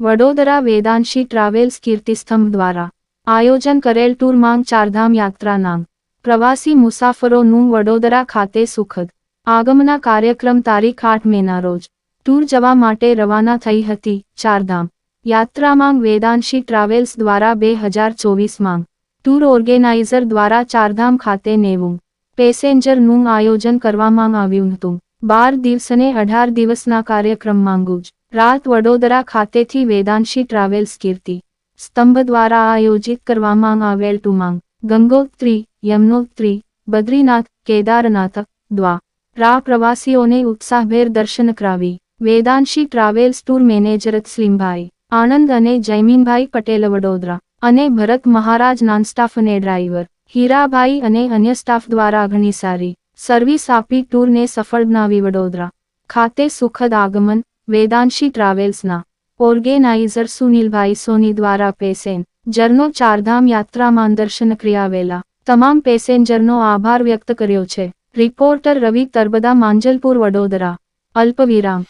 Vadodara Vedanshi travels કીર્તિસ્તંભ દ્વારા આયોજન કરેલ ટૂર માંગ ચારધામ યાત્રાના પ્રવાસી મુસાફરોનું વડોદરા ખાતે સુખદ આગમના કાર્યક્રમ તારીખ 8 મેના રોજ ટૂર જવા માટે રવાના થઈ હતી। ચારધામ યાત્રા માંગ વેદાંશી ટ્રાવેલ્સ દ્વારા 2024 માંગ ટૂર ઓર્ગેનાઇઝર દ્વારા ચારધામ ખાતે 90 પેસેન્જરનું આયોજન કરવામાં આવ્યું હતું। 12 દિવસને 18 દિવસના કાર્યક્રમમાં ગુજરાત વડોદરા ખાતેથી વેદાંશી ટ્રાવેલ્સ કીર્તિ સ્તંભ દ્વારા આયોજિત કરવામાં આવેલ ટૂરમાં ગંગોત્રી, યમનોત્રી, બદ્રીનાથ, કેદારનાથ દ્વારા પ્રવાસીઓને ઉત્સાહભેર દર્શન કરાવી વેદાંશી ટ્રાવેલ્સ ટૂર મેનેજર તસ્લીમભાઈ આનંદ અને જયમીનભાઈ પટેલ વડોદરા અને ભરત મહારાજ નોનસ્ટાફ અને ડ્રાઈવર હીરાભાઈ અને અન્ય સ્ટાફ દ્વારા ઘણી સારી સર્વિસ આપી ટૂરને સફળ બનાવી વડોદરા ખાતે સુખદ આગમન વેદાંશી ટ્રાવેલ્સના ઓર્ગેનાઇઝર સુનિલભાઈ સોની દ્વારા પેસેન્જરનો ચારધામ યાત્રામાં દર્શન કરી આવેલા તમામ પેસેન્જરનો આભાર વ્યક્ત કર્યો છે। રિપોર્ટર રવિ તરબદા, માંજલપુર, વડોદરા। અલ્પવિરામ।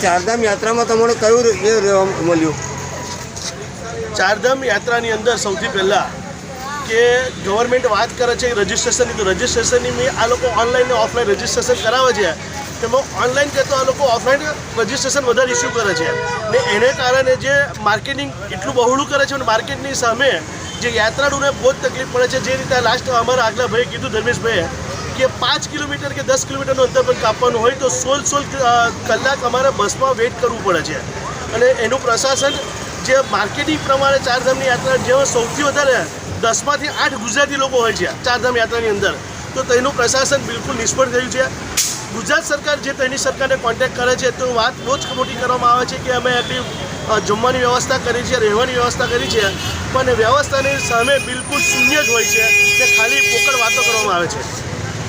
ચારધામ યાત્રામાં તમને કયું એ રહેવા મળ્યું? ચારધામ યાત્રાની અંદર સૌથી પહેલાં કે ગવર્મેન્ટ વાત કરે છે રજિસ્ટ્રેશનની, તો રજિસ્ટ્રેશનની મેં આ લોકો ઓનલાઈન ને ઓફલાઈન રજિસ્ટ્રેશન કરાવે છે, તેમાં ઓનલાઈન કરતાં આ લોકો ઓફલાઈન રજિસ્ટ્રેશન વધારે ઇસ્યુ કરે છે ને એને કારણે જે માર્કેટિંગ એટલું બહોળું કરે છે અને માર્કેટની સામે જે યાત્રાળુને બહુ જ તકલીફ પડે છે. જે રીતે લાસ્ટ અમારા આગલા ભાઈએ કીધું, ધર્મેશભાઈએ, કે 5 કિલોમીટર કે 10 કિલોમીટરનું અંતર પણ કાપવાનું હોય તો 16 કલાક અમારે બસમાં વેઇટ કરવું પડે છે. અને એનું પ્રશાસન જે માર્કેટિંગ પ્રમાણે ચારધામની યાત્રા જેમાં સૌથી વધારે 10માંથી 8 ગુજરાતી લોકો હોય છે ચારધામ યાત્રાની અંદર, તો તેનું પ્રશાસન બિલકુલ નિષ્ફળ થયું છે. ગુજરાત સરકાર જે તેની સરકારને કોન્ટેક્ટ કરે છે તો વાત બહુ જ મોટી કરવામાં આવે છે કે અમે એટલી જમવાની વ્યવસ્થા કરી છે, રહેવાની વ્યવસ્થા કરી છે, પણ વ્યવસ્થાની સામે બિલકુલ શૂન્ય જ હોય છે તે ખાલી પોકળ વાતો કરવામાં આવે છે.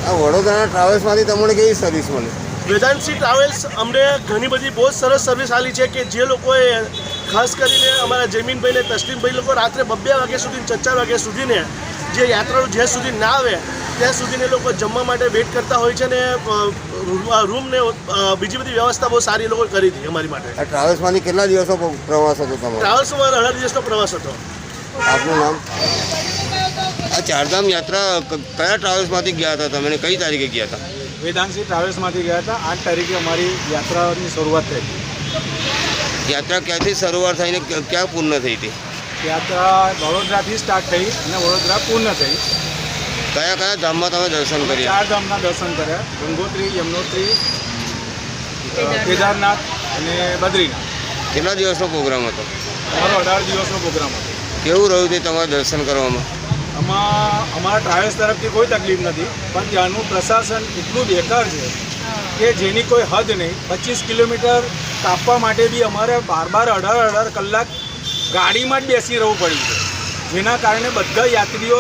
આ વડોદરાના ટ્રાવેલ્સમાંથી તમને કેવી સર્વિસ મળી? વેદાંશી ટ્રાવેલ્સ અમને ઘણી બધી બહુ સરસ સર્વિસ આપી છે કે જે લોકોએ ખાસ કરીને અમારા જમીનભાઈ ને તસ્લીમભાઈ લોકો રાત્રે 2 વાગ્યા સુધી 4 વાગ્યા સુધીને જે યાત્રાળુ જ્યાં સુધી ના આવે ત્યાં સુધીને લોકો જમવા માટે વેઇટ કરતા હોય છે ને રૂમ ને બીજી બધી વ્યવસ્થા બહુ સારી લોકો કરી હતી અમારી માટે. આ ટ્રાવેલ્સમાંથી કેટલા દિવસનો પ્રવાસ હતો તમારો? ટ્રાવેલ્સમાં 18 દિવસનો પ્રવાસ હતો. આપનું નામ? આ ચારધામ યાત્રા કયા ટ્રાવેલ્સમાંથી ગયા હતા તમે, કઈ તારીખે ગયા હતા? વેદાંશી ટ્રાવેલ્સમાંથી ગયા હતા. 8 તારીખે અમારી યાત્રાની શરૂઆત થઈ. યાત્રા ક્યાંથી શરૂઆત થઈને ક્યાં પૂર્ણ થઈ હતી? યાત્રા વડોદરાથી સ્ટાર્ટ થઈ અને વડોદરા પૂર્ણ થઈ. કયા કયા ધામમાં તમે દર્શન કર્યા? 4 ધામના દર્શન કર્યા: ગંગોત્રી, યમનોત્રી, કેદારનાથ અને બદ્રીનાથ. કેટલા દિવસનો પ્રોગ્રામ હતો? અમારો 18 દિવસનો પ્રોગ્રામ હતો. કેવું રહ્યું તે તમારે દર્શન કરવામાં? અમારા ટ્રાવેલ્સ તરફથી કોઈ તકલીફ નથી, પણ ત્યાંનું પ્રશાસન એટલું બેકાર છે કે જેની કોઈ હદ નહીં. 25 કિલોમીટર કાપવા માટે બી અમારે 12-18 કલાક ગાડીમાં જ બેસી રહેવું પડ્યું છે, જેના કારણે બધા યાત્રીઓ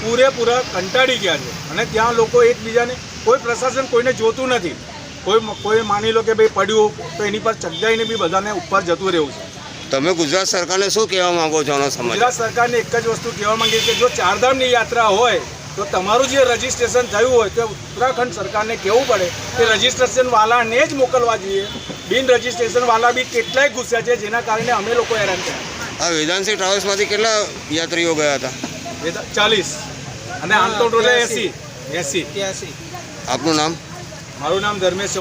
પૂરેપૂરા કંટાળી ગયા છે. અને ત્યાં લોકો એકબીજાને, કોઈ પ્રશાસન કોઈને જોતું નથી. કોઈ માની લો કે ભાઈ પડ્યું તો એની પર ચગાઈને બી બધાને ઉપર જતું રહેવું છે. તમે ગુજરાત સરકારને શું કહેવા માંગો છો આનો સમાજ? ગુજરાત સરકારને એક જ વસ્તુ કહેવા માંગીએ કે જો ચારધામની યાત્રા હોય તો તમારું જે રજિસ્ટ્રેશન થયું હોય તો ઉત્તરાખંડ સરકારને કહેવું પડે કે રજિસ્ટ્રેશન વાળાને જ મોકલવા જોઈએ. બિન રજિસ્ટ્રેશન વાળા બી કેટલાય ગુસ્સા છે, જેના કારણે અમે લોકો હેરાન થયા. આ વેદાંશી ટ્રાવેલ્સમાંથી કેટલા યાત્રીઓ ગયા હતા? 40 અને આમ તો ટોટલ 80. આપનું નામ? મારું નામ ધર્મેશ.